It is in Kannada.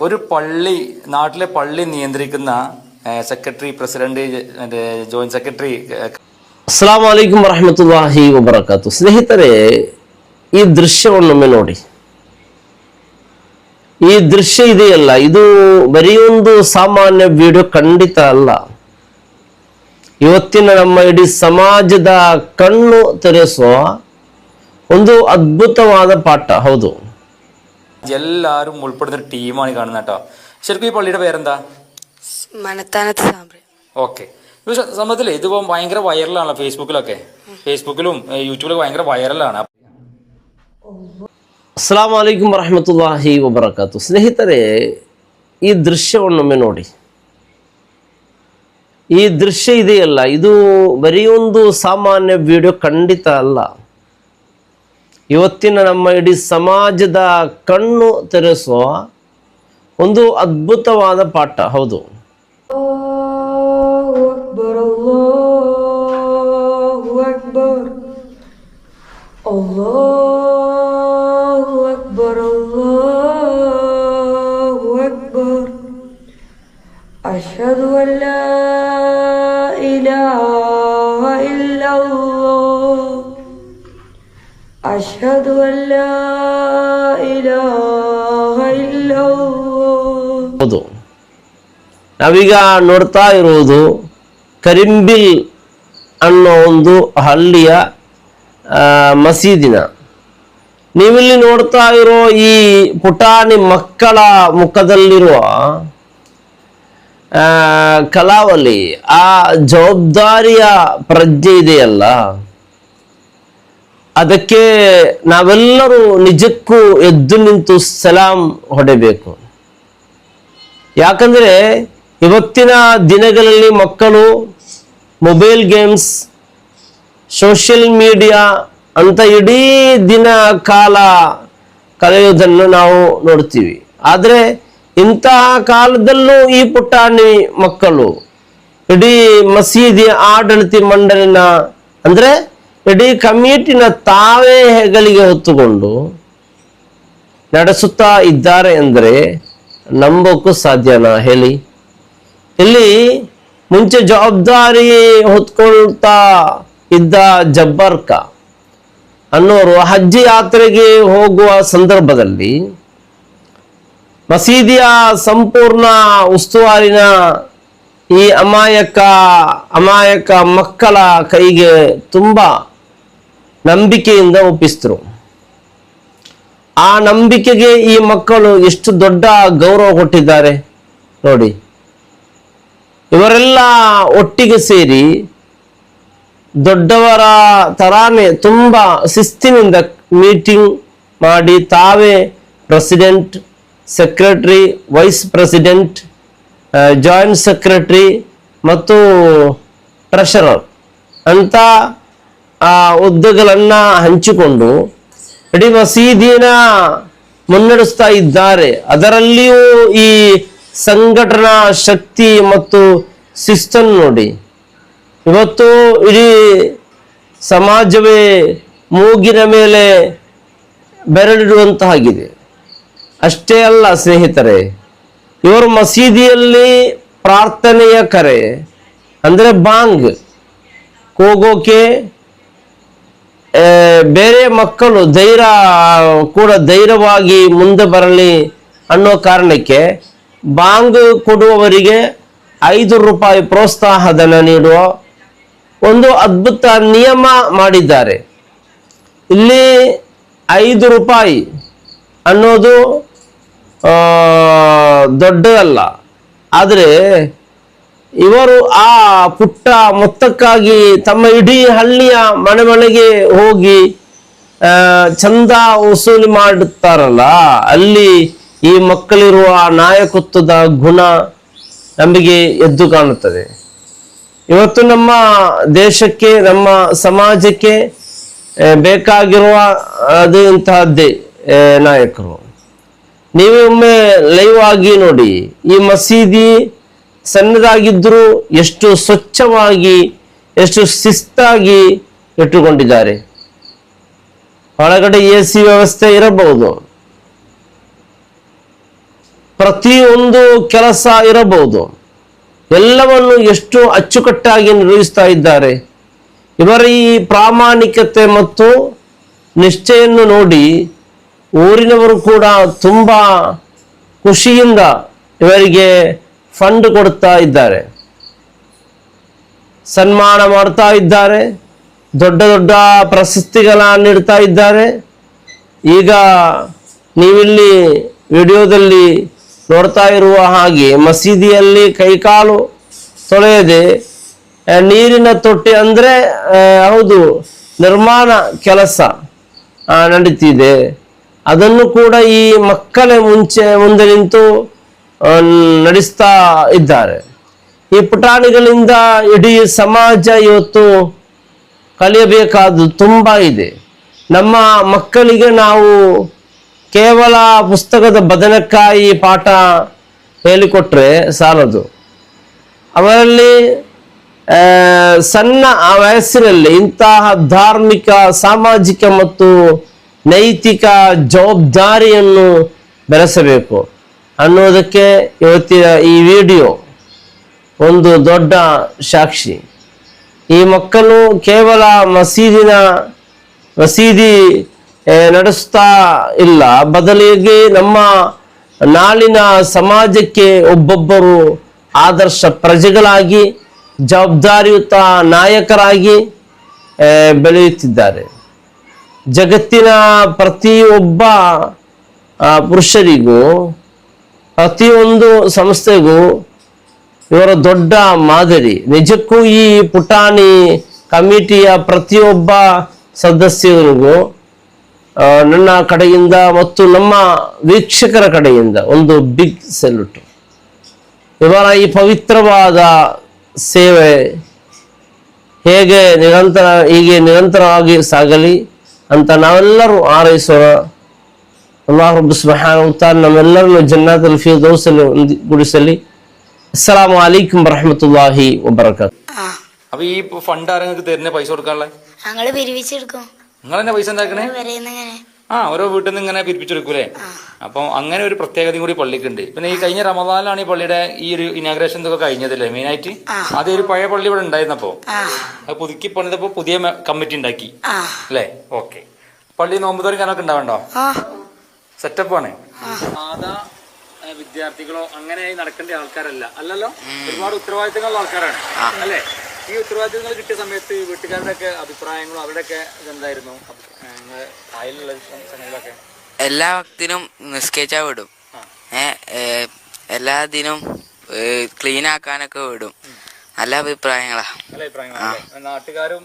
ഒരു പള്ളി നാട്ടിലെ പള്ളി നിയന്ത്രിക്കുന്ന സെക്രട്ടറി പ്രസിഡന്റ് ജോയിന്റ് സെക്രട്ടറി. ಅಸ್ಸಲಾಮು ಅಲೈಕುಂ ವರಹಮತುಲ್ಲಾಹಿ ವಬರಕಾತು. ಸ್ನೇಹಿತರೆ, ಈ ದೃಶ್ಯವನ್ನೊಮ್ಮೆ ನೋಡಿ. ಈ ದೃಶ್ಯ ಇದೆಯಲ್ಲ, ಇದು ಬರೀ ಒಂದು ಸಾಮಾನ್ಯ ವಿಡಿಯೋ ಖಂಡಿತ ಅಲ್ಲ. ಇವತ್ತಿನ ನಮ್ಮ ಇಡೀ ಸಮಾಜದ ಕಣ್ಣು ತೆರೆಸುವ ಒಂದು ಅದ್ಭುತವಾದ ಪಾಠ. ಹೌದು, എല്ലാവരും ഉൾപ്പെടുന്ന ടീമാണ് കാണുന്നത് കേട്ടോ. ശരിക്കും ഈ പള്ളിയുടെ പേരെന്താ? മനത്താനത്ത് സാമ്പ്ര. ഓക്കെ. സംഭവത്തില് ഇതിപ്പോ ഭയങ്കര വൈറലാണല്ലോ ഫേസ്ബുക്കിലും യൂട്യൂബിലൊക്കെ ഭയങ്കര വൈറലാണ്. ಅಸ್ಸಲಾಮು ಅಲೈಕುಂ ವರಹಮತುಲ್ಲಾಹಿ ವಬರಕಾತು. ಸ್ನೇಹಿತರೆ, ಈ ದೃಶ್ಯವನ್ನೊಮ್ಮೆ ನೋಡಿ. ಈ ದೃಶ್ಯ ಇದೆಯಲ್ಲ, ಇದು ಬರೀ ಒಂದು ಸಾಮಾನ್ಯ ವಿಡಿಯೋ ಖಂಡಿತ ಅಲ್ಲ. ಇವತ್ತಿನ ನಮ್ಮ ಇಡೀ ಸಮಾಜದ ಕಣ್ಣು ತೆರೆಸುವ ಒಂದು ಅದ್ಭುತವಾದ ಪಾಠ. ಹೌದು, ಅಶ್ಹದು ಅಲ್ಲಾ ಇಲಾಹ ಇಲ್ಲಲ್ಲಾಹ್ ಅಶ್ಹದು ಅಲ್ಲಾ ಇಲಾಹ ಇಲ್ಲಲ್ಲಾಹ್. ಹೌದು, ನಾವೀಗ ನೋಡ್ತಾ ಇರುವುದು ಕರಿಂಬಿಲ್ ಅನ್ನೋ ಒಂದು ಹಳ್ಳಿಯ ಮಸೀದಿನ. ನೀವಿಲ್ಲಿ ನೋಡ್ತಾ ಇರೋ ಈ ಪುಟಾಣಿ ಮಕ್ಕಳ ಮುಖದಲ್ಲಿರುವ ಕಲಾವಲಿ, ಆ ಜವಾಬ್ದಾರಿಯ ಪ್ರಜ್ಞೆ ಇದೆಯಲ್ಲ, ಅದಕ್ಕೆ ನಾವೆಲ್ಲರೂ ನಿಜಕ್ಕೂ ಎದ್ದು ನಿಂತು ಸಲಾಂ ಹೊಡೆಬೇಕು. ಯಾಕಂದ್ರೆ ಇವತ್ತಿನ ದಿನಗಳಲ್ಲಿ ಮಕ್ಕಳು ಮೊಬೈಲ್ ಗೇಮ್ಸ್, ಸೋಷಿಯಲ್ ಮೀಡಿಯಾ ಅಂತ ಇಡೀ ದಿನ ಕಾಲ ಕಳೆಯುವುದನ್ನು ನಾವು ನೋಡ್ತೀವಿ. ಆದರೆ ಇಂತಹ ಕಾಲದಲ್ಲೂ ಈ ಪುಟಾಣಿ ಮಕ್ಕಳು ಇಡೀ ಮಸೀದಿ ಆಡಳಿತ ಮಂಡಳಿನ ಅಂದ್ರೆ ಇಡೀ ಕಮಿಟಿನ ತಾವೇ ಹೆಗಲಿಗೆ ಹೊತ್ತುಕೊಂಡು ನಡೆಸುತ್ತಾ ಇದ್ದಾರೆ ಅಂದರೆ ನಂಬೋಕ್ಕೂ ಸಾಧ್ಯನಾ ಹೇಳಿ? ಇಲ್ಲಿ ಮುಂಚೆ ಜವಾಬ್ದಾರಿ ಹೊತ್ಕೊಳ್ತಾ ಇದ್ದ ಜಬ್ಬರ್ಕ ಅನ್ನೋರು ಹಜ್ ಯಾತ್ರೆಗೆ ಹೋಗುವ ಸಂದರ್ಭದಲ್ಲಿ ಮಸೀದಿಯ ಸಂಪೂರ್ಣ ಉಸ್ತುವಾರಿನ ಈ ಅಮಾಯಕ ಮಕ್ಕಳ ಕೈಗೆ ತುಂಬಾ ನಂಬಿಕೆಯಿಂದ ಒಪ್ಪಿಸಿದ್ರು. ಆ ನಂಬಿಕೆಗೆ ಈ ಮಕ್ಕಳು ಎಷ್ಟು ದೊಡ್ಡ ಗೌರವ ಕೊಟ್ಟಿದ್ದಾರೆ ನೋಡಿ. ಇವರೆಲ್ಲ ಒಟ್ಟಿಗೆ ಸೇರಿ ದೊಡ್ಡವರ ತರಾನೇ ತುಂಬಾ ಶಿಸ್ತಿನಿಂದ ಮೀಟಿಂಗ್ ಮಾಡಿ ತಾವೇ president, secretary, vice president, joint secretary ಮತ್ತು ಟ್ರೆಷರರ್ ಅಂತ ಹುದ್ದೆಗಳನ್ನ ಹಂಚಿಕೊಂಡು ಇಡೀ ಮಸೀದಿನ ಮುನ್ನಡೆಸ್ತಾ ಇದ್ದಾರೆ. ಅದರಲ್ಲಿಯೂ ಈ ಸಂಘಟನಾ ಶಕ್ತಿ ಮತ್ತು ಶಿಸ್ತನ್ನು ನೋಡಿ. ಇವತ್ತು ಇಡೀ ಸಮಾಜವೇ ಮೂಗಿನ ಮೇಲೆ ಬೆರಳಿಡುವಂತಾಗಿದೆ. ಅಷ್ಟೇ ಅಲ್ಲ ಸ್ನೇಹಿತರೆ, ಇವರು ಮಸೀದಿಯಲ್ಲಿ ಪ್ರಾರ್ಥನೆಯ ಕರೆ ಅಂದ್ರೆ ಬಾಂಗ್ ಕೂಗೋಕೆ ಬೇರೆ ಮಕ್ಕಳು ಧೈರ್ಯವಾಗಿ ಮುಂದೆ ಬರಲಿ ಅನ್ನೋ ಕಾರಣಕ್ಕೆ ಬಾಂಗ್ ಕೊಡುವವರಿಗೆ 5 ರೂಪಾಯಿ ಪ್ರೋತ್ಸಾಹಧನ ನೀಡುವ ಒಂದು ಅದ್ಭುತ ನಿಯಮ ಮಾಡಿದ್ದಾರೆ. ಇಲ್ಲಿ 5 ರೂಪಾಯಿ ಅನ್ನೋದು ದೊಡ್ಡದಲ್ಲ, ಆದರೆ ಇವರು ಆ ಪುಟ್ಟ ಮೊತ್ತಕ್ಕಾಗಿ ತಮ್ಮ ಇಡೀ ಹಳ್ಳಿಯ ಮನೆಗೆ ಹೋಗಿ ಚಂದ ವಸೂಲಿ ಮಾಡುತ್ತಾರಲ್ಲ, ಅಲ್ಲಿ ಈ ಮಕ್ಕಳಿರುವ ನಾಯಕತ್ವದ ಗುಣ ನಮಗೆ ಎದ್ದು ಕಾಣುತ್ತದೆ. ಇವತ್ತು ನಮ್ಮ ದೇಶಕ್ಕೆ, ನಮ್ಮ ಸಮಾಜಕ್ಕೆ ಬೇಕಾಗಿರುವ ಅದು ಇಂತಹದ್ದೇ ನಾಯಕರು. ನೀವೇ ಒಮ್ಮೆ ಲೈವ್ ಆಗಿ ನೋಡಿ. ಈ ಮಸೀದಿ ಸಣ್ಣದಾಗಿದ್ದರೂ ಎಷ್ಟು ಸ್ವಚ್ಛವಾಗಿ, ಎಷ್ಟು ಶಿಸ್ತಾಗಿ ಇಟ್ಟುಕೊಂಡಿದ್ದಾರೆ. ಒಳಗಡೆ AC ವ್ಯವಸ್ಥೆ ಇರಬಹುದು, ಪ್ರತಿಯೊಂದು ಕೆಲಸ ಇರಬಹುದು, ಎಲ್ಲವನ್ನು ಎಷ್ಟು ಅಚ್ಚುಕಟ್ಟಾಗಿ ನಿರ್ವಹಿಸ್ತಾ ಇದ್ದಾರೆ. ಇವರ ಈ ಪ್ರಾಮಾಣಿಕತೆ ಮತ್ತು ನಿಷ್ಠೆಯನ್ನು ನೋಡಿ ಊರಿನವರು ಕೂಡ ತುಂಬ ಖುಷಿಯಿಂದ ಇವರಿಗೆ ಫಂಡ್ ಕೊಡ್ತಾ ಇದ್ದಾರೆ, ಸನ್ಮಾನ ಮಾಡ್ತಾ ಇದ್ದಾರೆ, ದೊಡ್ಡ ದೊಡ್ಡ ಪ್ರಶಸ್ತಿಗಳನ್ನ ನೀಡ್ತಾ ಇದ್ದಾರೆ. ಈಗ ನೀವಿಲ್ಲಿ ವಿಡಿಯೋದಲ್ಲಿ ನೋಡ್ತಾ ಇರುವ ಹಾಗೆ ಮಸೀದಿಯಲ್ಲಿ ಕೈಕಾಲು ತೊಳೆಯದೆ ನೀರಿನ ತೊಟ್ಟಿ ಅಂದರೆ ಹೌದು ನಿರ್ಮಾಣ ಕೆಲಸ ನಡೀತಿದೆ. ಅದನ್ನು ಕೂಡ ಈ ಮಕ್ಕಳೇ ಮುಂದೆ ನಿಂತು ನಡೆಸ್ತಾ ಇದ್ದಾರೆ. ಈ ಪುಟಾಣಿಗಳಿಂದ ಇಡೀ ಸಮಾಜ ಇವತ್ತು ಕಲಿಯಬೇಕಾದ್ದು ತುಂಬ ಇದೆ. ನಮ್ಮ ಮಕ್ಕಳಿಗೆ ನಾವು ಕೇವಲ ಪುಸ್ತಕದ ಬದನೆಕಾಯಿ ಪಾಠ ಹೇಳಿಕೊಟ್ರೆ ಸಾಲದು. ಅವರಲ್ಲಿ ಸಣ್ಣ ವಯಸ್ಸಿನಲ್ಲಿ ಇಂತಹ ಧಾರ್ಮಿಕ, ಸಾಮಾಜಿಕ ಮತ್ತು ನೈತಿಕ ಜವಾಬ್ದಾರಿಯನ್ನು ಬೆಳೆಸಬೇಕು ಅನ್ನೋದಕ್ಕೆ ಇವತ್ತಿನ ಈ ವಿಡಿಯೋ ಒಂದು ದೊಡ್ಡ ಸಾಕ್ಷಿ. ಈ ಮಕ್ಕಳು ಕೇವಲ ಮಸೀದಿ ನಡೆಸ್ತಾ ಇಲ್ಲ, ಬದಲಿಗೆ ನಮ್ಮ ನಾಳಿನ ಸಮಾಜಕ್ಕೆ ಒಬ್ಬೊಬ್ಬರು ಆದರ್ಶ ಪ್ರಜೆಗಳಾಗಿ ಜವಾಬ್ದಾರಿಯುತ ನಾಯಕರಾಗಿ ಬೆಳೆಯುತ್ತಿದ್ದಾರೆ. ಜಗತ್ತಿನ ಪ್ರತಿಯೊಬ್ಬ ಪುರುಷರಿಗೂ ಪ್ರತಿಯೊಂದು ಸಂಸ್ಥೆಗೂ ಇವರ ದೊಡ್ಡ ಮಾದರಿ. ನಿಜಕ್ಕೂ ಈ ಪುಟಾಣಿ ಕಮಿಟಿಯ ಪ್ರತಿಯೊಬ್ಬ ಸದಸ್ಯರಿಗೂ ನನ್ನ ಕಡೆಯಿಂದ ಮತ್ತು ನಮ್ಮ ವೀಕ್ಷಕರ ಕಡೆಯಿಂದ ಒಂದು ಬಿಗ್ ಸೆಲ್ಯೂಟ್. ಇವರ ಈ ಪವಿತ್ರವಾದ ಸೇವೆ ಹೀಗೆ ನಿರಂತರವಾಗಿ ಸಾಗಲಿ ಅಂತ ನಾವೆಲ್ಲರೂ ಹಾರೈಸೋಣ. ಅಲ್ಲಾಹ್ ರಬ್ಬ್ ಸುಬ್ಹಾನಹು ವ ತಆಲಾ ನಮ್ಮೆಲ್ಲರನ್ನು ಜನ್ನಾತುಲ್ ಫಿರ್ದೌಸಲ್ಲಿ ಗುಡಿಸಲಿ. അസ്സലാമു അലൈക്കും വറഹ്മത്തുള്ളാഹി വബറകാതുഹു. അപ്പൊ ഈ ഫണ്ട് ആരെങ്കിലും തരുന്ന പൈസ കൊടുക്കാനുള്ള ഞങ്ങള് പിരിവിച്ചെടുക്കും. നിങ്ങൾ തന്നെ പൈസ ഉണ്ടാക്കണേ? ഓരോ വീട്ടിൽ നിന്ന് ഇങ്ങനെ പിരിപ്പിച്ചെടുക്കൂലേ? അപ്പം അങ്ങനെ ഒരു പ്രത്യേകതയും കൂടി പള്ളിക്കുണ്ട്. പിന്നെ ഈ കഴിഞ്ഞ റമദാനിലാണ് ഈ പള്ളിയുടെ ഈ ഒരു ഇനാഗ്രേഷൻ ഇതൊക്കെ കഴിഞ്ഞതല്ലേ മെയിനായിട്ട്. അത് ഒരു പഴയ പള്ളി ഇവിടെ ഉണ്ടായിരുന്നപ്പോ അത് പുതുക്കി പണിതപ്പോ പുതിയ കമ്മിറ്റി ഉണ്ടാക്കി അല്ലേ? ഓക്കെ. പള്ളി നോമ്പ് തുറക്കാനൊക്കെ ഉണ്ടാവണ്ടോ? സെറ്റപ്പാണ്. സാധാ വിദ്യാർത്ഥികളോ അങ്ങനെ നടക്കേണ്ട ആൾക്കാരല്ല, അല്ലല്ലോ. ഒരുപാട് ഉത്തരവാദിത്തങ്ങളുള്ള ആൾക്കാരാണ് അല്ലേ? ഈ ഉത്തരവാദിത്തങ്ങൾ കിട്ടിയ സമയത്ത് വീട്ടുകാരുടെ ഒക്കെ അഭിപ്രായങ്ങളും അവരുടെയൊക്കെ ഇതെന്തായിരുന്നു? എല്ലാ ഭക്തിനും നിസ്കരിച്ചാൽ വിടും, എല്ലാ ദിനും ക്ലീൻ ആക്കാനൊക്കെ വിടും. നല്ല അഭിപ്രായങ്ങളാ. നാട്ടുകാരും